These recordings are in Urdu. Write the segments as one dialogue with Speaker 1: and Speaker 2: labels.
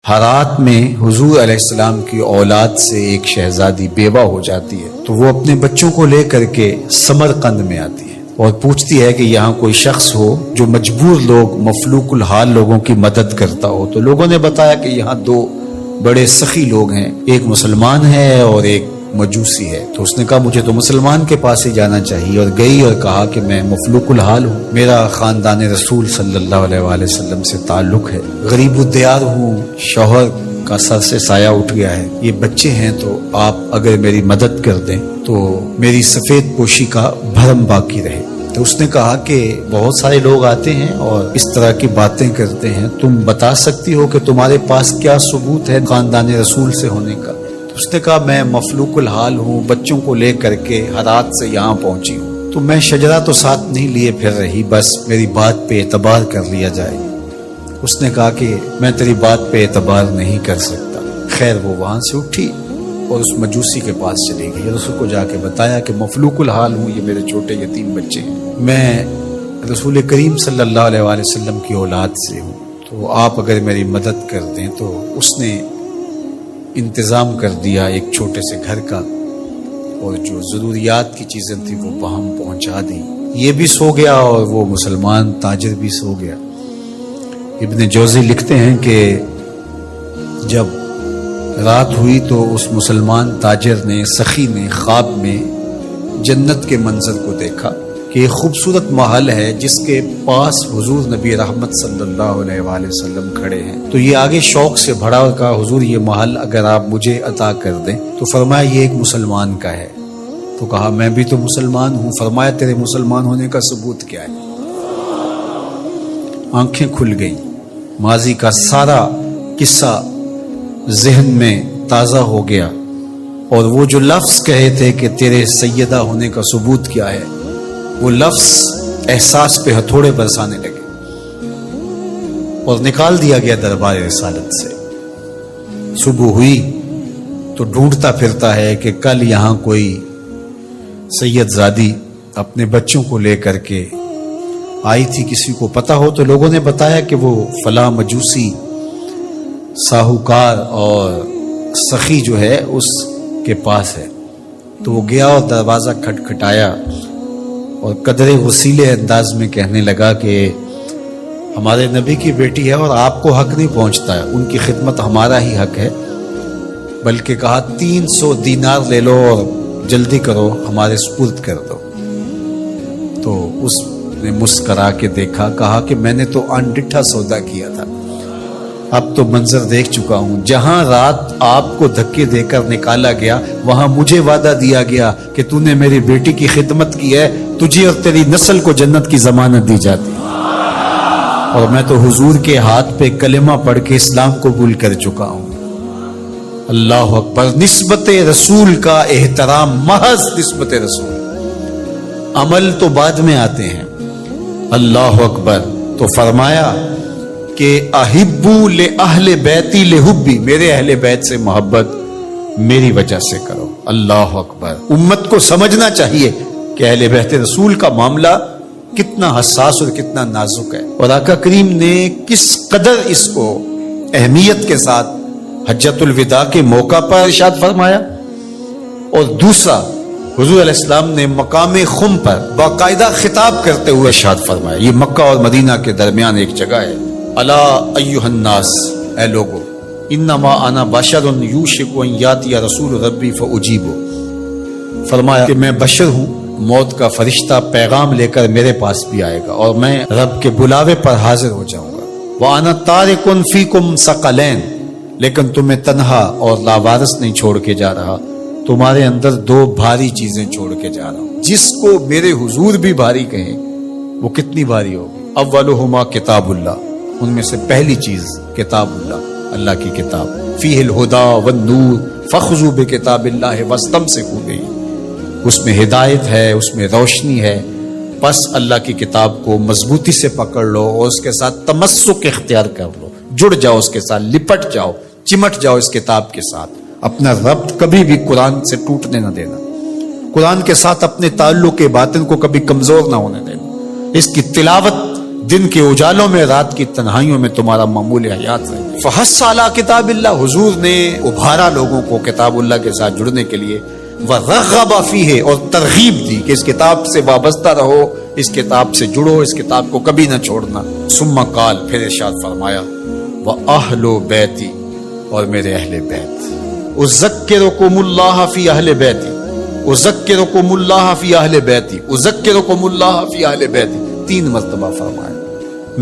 Speaker 1: حرات میں حضور علیہ السلام کی اولاد سے ایک شہزادی بیوہ ہو جاتی ہے تو وہ اپنے بچوں کو لے کر کے سمرقند میں آتی ہے اور پوچھتی ہے کہ یہاں کوئی شخص ہو جو مجبور لوگ مفلوق الحال لوگوں کی مدد کرتا ہو۔ تو لوگوں نے بتایا کہ یہاں دو بڑے سخی لوگ ہیں، ایک مسلمان ہے اور ایک مجوسی ہے۔ تو اس نے کہا مجھے تو مسلمان کے پاس ہی جانا چاہیے، اور گئی اور کہا کہ میں مفلوق الحال ہوں، میرا خاندان رسول صلی اللہ علیہ وآلہ وسلم سے تعلق ہے، غریب الدیار ہوں، شوہر کا سر سے سایہ اٹھ گیا ہے، یہ بچے ہیں، تو آپ اگر میری مدد کر دیں تو میری سفید پوشی کا بھرم باقی رہے۔ تو اس نے کہا کہ بہت سارے لوگ آتے ہیں اور اس طرح کی باتیں کرتے ہیں، تم بتا سکتی ہو کہ تمہارے پاس کیا ثبوت ہے خاندان رسول سے ہونے کا؟ تو اس نے کہا میں مفلوق الحال ہوں، بچوں کو لے کر کے ہرات سے یہاں پہنچی ہوں، تو میں شجرہ تو ساتھ نہیں لیے پھر رہی، بس میری بات پہ اعتبار کر لیا جائے۔ اس نے کہا کہ میں تیری بات پہ اعتبار نہیں کر سکتا۔ خیر وہ وہاں سے اٹھی اور اس مجوسی کے پاس چلی گئی اور اس کو جا کے بتایا کہ مفلوق الحال ہوں، یہ میرے چھوٹے یتیم بچے ہیں، میں رسول کریم صلی اللہ علیہ وآلہ وسلم کی اولاد سے ہوں، تو آپ اگر میری مدد کر دیں۔ تو اس نے انتظام کر دیا ایک چھوٹے سے گھر کا، اور جو ضروریات کی چیزیں تھیں وہ وہاں پہنچا دی۔ یہ بھی سو گیا اور وہ مسلمان تاجر بھی سو گیا۔ ابن جوزی لکھتے ہیں کہ جب رات ہوئی تو اس مسلمان تاجر نے، سخی نے، خواب میں جنت کے منظر کو دیکھا کہ ایک خوبصورت محل ہے جس کے پاس حضور نبی رحمت صلی اللہ علیہ وآلہ وسلم کھڑے ہیں۔ تو یہ آگے شوق سے بھرا اور کہا حضور یہ محل اگر آپ مجھے عطا کر دیں۔ تو فرمایا یہ ایک مسلمان کا ہے۔ تو کہا میں بھی تو مسلمان ہوں۔ فرمایا تیرے مسلمان ہونے کا ثبوت کیا ہے؟ آنکھیں کھل گئیں، ماضی کا سارا قصہ ذہن میں تازہ ہو گیا، اور وہ جو لفظ کہے تھے کہ تیرے سیدہ ہونے کا ثبوت کیا ہے، وہ لفظ احساس پہ ہتھوڑے برسانے لگے اور نکال دیا گیا دربار رسالت سے۔ صبح ہوئی تو ڈھونڈتا پھرتا ہے کہ کل یہاں کوئی سید زادی اپنے بچوں کو لے کر کے آئی تھی، کسی کو پتا ہو تو لوگوں نے بتایا کہ وہ فلاں مجوسی ساہوکار اور سخی جو ہے اس کے پاس ہے۔ تو وہ گیا اور دروازہ کھٹکھٹایا اور قدرے وسیلے انداز میں کہنے لگا کہ ہمارے نبی کی بیٹی ہے اور آپ کو حق نہیں پہنچتا ہے، ان کی خدمت ہمارا ہی حق ہے، بلکہ کہا 300 دینار لے لو اور جلدی کرو ہمارے سپرد کر دو۔ تو اس نے مسکرا کے دیکھا، کہا کہ میں نے تو انڈٹھا سودا کیا تھا، اب تو منظر دیکھ چکا ہوں، جہاں رات آپ کو دھکے دے کر نکالا گیا وہاں مجھے وعدہ دیا گیا کہ تو نے میری بیٹی کی خدمت کی ہے، تجھے اور تیری نسل کو جنت کی ضمانت دی جاتی، اور میں تو حضور کے ہاتھ پہ کلمہ پڑھ کے اسلام قبول کر چکا ہوں۔ اللہ اکبر۔ نسبت رسول کا احترام، محض نسبت رسول، عمل تو بعد میں آتے ہیں۔ اللہ اکبر۔ تو فرمایا کہ احبو لأہل بیتی لحبی، میرے اہل بیت سے محبت میری وجہ سے کرو۔ اللہ اکبر۔ امت کو سمجھنا چاہیے کہ اہل بیت رسول کا معاملہ کتنا حساس اور کتنا نازک ہے، اور آقا کریم نے کس قدر اس کو اہمیت کے ساتھ حجۃ الوداع کے موقع پر ارشاد فرمایا، اور دوسرا حضور علیہ السلام نے مقام خم پر باقاعدہ خطاب کرتے ہوئے ارشاد فرمایا۔ یہ مکہ اور مدینہ کے درمیان ایک جگہ ہے۔ الا ایھا الناس، اے لوگو، انما انا بشر یوشک ان یاتی رسول ربی فاجیبو، فرمایا کہ میں بشر ہوں، موت کا فرشتہ پیغام لے کر میرے پاس بھی آئے گا اور میں رب کے بلاوے پر حاضر ہو جاؤں گا۔ وانا تارک فیکم ثقلین، لیکن تمہیں تنہا اور لاوارث نہیں چھوڑ کے جا رہا، تمہارے اندر دو بھاری چیزیں چھوڑ کے جا رہا ہوں، جس کو میرے حضور بھی بھاری کہیں وہ کتنی بھاری ہوگی۔ اولہما کتاب اللہ، ان میں سے پہلی چیز کتاب اللہ، اللہ کی کتاب، فیہ الہدی والنور فخذوا بکتاب اللہ واستمسکوا بہ، اس میں ہدایت ہے، اس میں روشنی ہے، بس اللہ کی کتاب کو مضبوطی سے پکڑ لو اور اس کے ساتھ تمسک اختیار کر لو، جڑ جاؤ اس کے ساتھ، لپٹ جاؤ، چمٹ جاؤ اس کتاب کے ساتھ، اپنا ربط کبھی بھی قرآن سے ٹوٹنے نہ دینا، قرآن کے ساتھ اپنے تعلق باطن کو کبھی کمزور نہ ہونے دینا، اس کی تلاوت دن کے اجالوں میں رات کی تنہائیوں میں تمہارا معمول حیات رہے. فحث علی کتاب اللہ، حضور نے ابھارا لوگوں کو کتاب اللہ کے ساتھ جڑنے کے لیے. ورغب فیہ، اور ترغیب دی کہ اس کتاب سے وابستہ رہو، اس کتاب سے جڑو، اس کتاب کو کبھی نہ چھوڑنا. ثم قال، پھر ارشاد فرمایا وَأَهْلُ بَيْتِي، اور میرے اہل بیت. اذکرکم اللہ فی اہل بیتی، اذکرکم اللہ فی اہل بیتی، اذکرکم اللہ فی اہل بیتی، 3 مرتبہ فرمایا.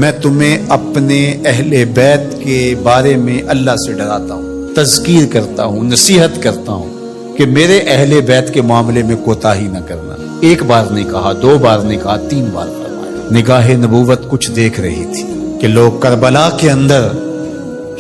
Speaker 1: میں تمہیں اپنے اہل بیت کے بارے میں اللہ سے ڈراتا ہوں، تذکیر کرتا ہوں، نصیحت کرتا ہوں کہ میرے اہل بیت کے معاملے میں کوتاہی نہ کرنا. 1 بار نہیں کہا، 2 بار نہیں کہا، 3 بار فرمایا. نگاہ نبوت کچھ دیکھ رہی تھی کہ لوگ کربلا کے اندر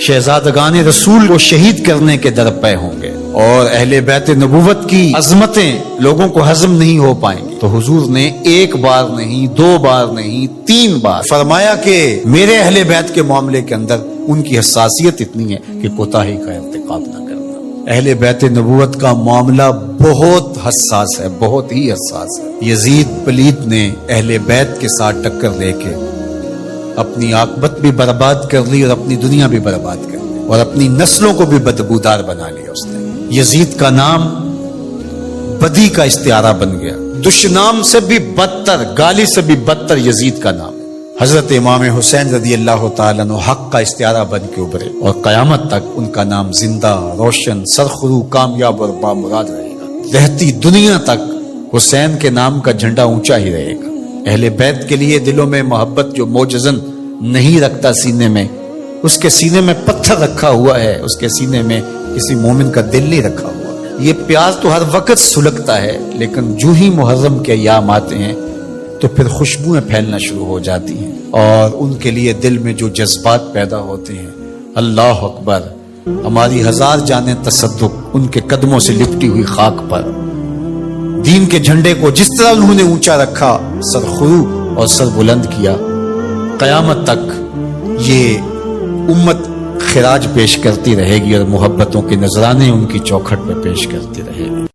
Speaker 1: شہزادگان رسول کو شہید کرنے کے درپے ہوں گے، اور اہل بیت نبوت کی عظمتیں لوگوں کو ہضم نہیں ہو پائیں گی. تو حضور نے 1 بار نہیں، 2 بار نہیں، 3 بار فرمایا کہ میرے اہل بیت کے معاملے کے اندر ان کی حساسیت اتنی ہے کہ کوتاہی کا ارتکاب نہ کرنا. اہل بیت نبوت کا معاملہ بہت حساس ہے، بہت ہی حساس ہے. یزید پلیت نے اہل بیت کے ساتھ ٹکر لے کے اپنی عاقبت بھی برباد کر لی، اور اپنی دنیا بھی برباد کر لی، اور اپنی نسلوں کو بھی بدبودار بنا لیا. اس نے یزید کا نام بدی کا استعارہ بن گیا. دشنام سے بھی بدتر، گالی سے بھی بدتر یزید کا نام. حضرت امام حسین رضی اللہ تعالیٰ عنہ حق کا استعارہ بن کے ابھرے، اور قیامت تک ان کا نام زندہ، روشن، سرخرو، کامیاب اور بامراد رہے گا. رہتی دنیا تک حسین کے نام کا جھنڈا اونچا ہی رہے گا. اہل بیت کے لیے دلوں میں محبت جو موجزن نہیں رکھتا سینے میں، اس کے سینے میں پتھر رکھا ہوا ہے، اس کے سینے میں کسی مومن کا دل نہیں رکھا ہوا. یہ پیار تو ہر وقت سلگتا ہے، لیکن جو ہی محرم کے ایام آتے ہیں تو پھر خوشبوئیں پھیلنا شروع ہو جاتی ہیں، اور ان کے لیے دل میں جو جذبات پیدا ہوتے ہیں. اللہ اکبر، ہماری 1000 جانیں تصدق ان کے قدموں سے لپٹی ہوئی خاک پر. دین کے جھنڈے کو جس طرح انہوں نے اونچا رکھا، سرخرو اور سر بلند کیا، قیامت تک یہ امت خراج پیش کرتی رہے گی، اور محبتوں کے نذرانے ان کی چوکھٹ پہ پیش کرتی رہے گی.